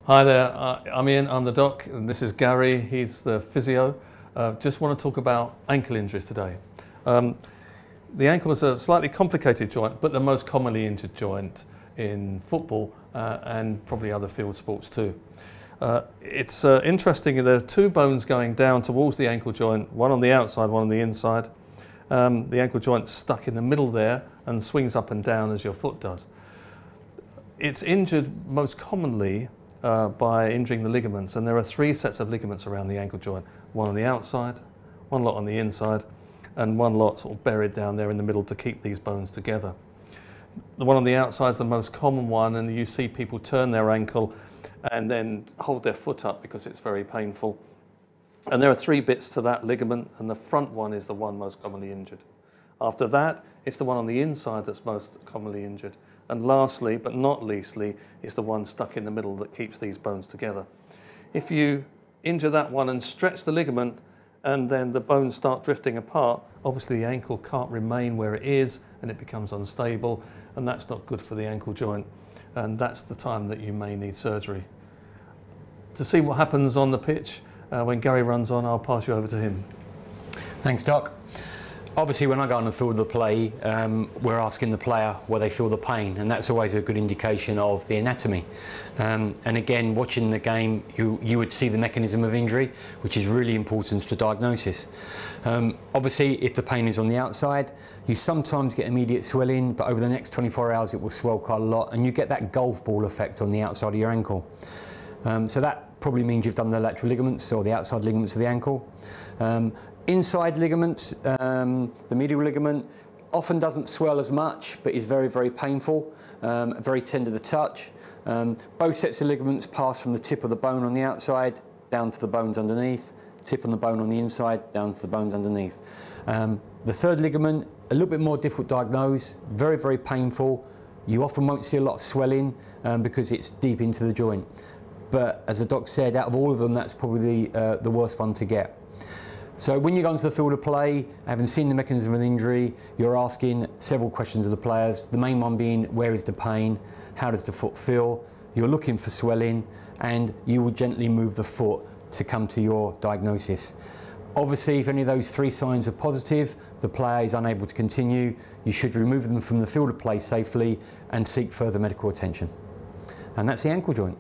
Hi there, I'm Ian, I'm the doc, and this is Gary, he's the physio. Just want to talk about ankle injuries today. The ankle is a slightly complicated joint, but the most commonly injured joint in football and probably other field sports too. It's interesting, there are two bones going down towards the ankle joint, one on the outside, one on the inside. The ankle joint's stuck in the middle there and swings up and down as your foot does. It's injured most commonly by injuring the ligaments, and there are three sets of ligaments around the ankle joint. One on the outside, one lot on the inside, and one lot sort of buried down there in the middle to keep these bones together. The one on the outside is the most common one, and you see people turn their ankle and then hold their foot up because it's very painful. And there are three bits to that ligament, and the front one is the one most commonly injured. After that, it's the one on the inside that's most commonly injured. And lastly, but not leastly, is the one stuck in the middle that keeps these bones together. If you injure that one and stretch the ligament, and then the bones start drifting apart, obviously the ankle can't remain where it is, and it becomes unstable, and that's not good for the ankle joint. And that's the time that you may need surgery. To see what happens on the pitch, when Gary runs on, I'll pass you over to him. Thanks, Doc. Obviously, when I go on the field of play, we're asking the player where they feel the pain, and that's always a good indication of the anatomy. And again, watching the game, you would see the mechanism of injury, which is really important for diagnosis. Obviously, if the pain is on the outside, you sometimes get immediate swelling, but over the next 24 hours, it will swell quite a lot, and you get that golf ball effect on the outside of your ankle. So that probably means you've done the lateral ligaments or the outside ligaments of the ankle. Inside ligaments, the medial ligament, often doesn't swell as much, but is very, very painful, very tender to touch. Both sets of ligaments pass from the tip of the bone on the outside down to the bones underneath, tip on the bone on the inside, down to the bones underneath. The third ligament, a little bit more difficult to diagnose, very, very painful. You often won't see a lot of swelling because it's deep into the joint. But as the doc said, out of all of them, that's probably the worst one to get. So when you go into the field of play, having seen the mechanism of the injury, you're asking several questions of the players. The main one being, where is the pain? How does the foot feel? You're looking for swelling, and you will gently move the foot to come to your diagnosis. Obviously, if any of those three signs are positive, the player is unable to continue. You should remove them from the field of play safely and seek further medical attention. And that's the ankle joint.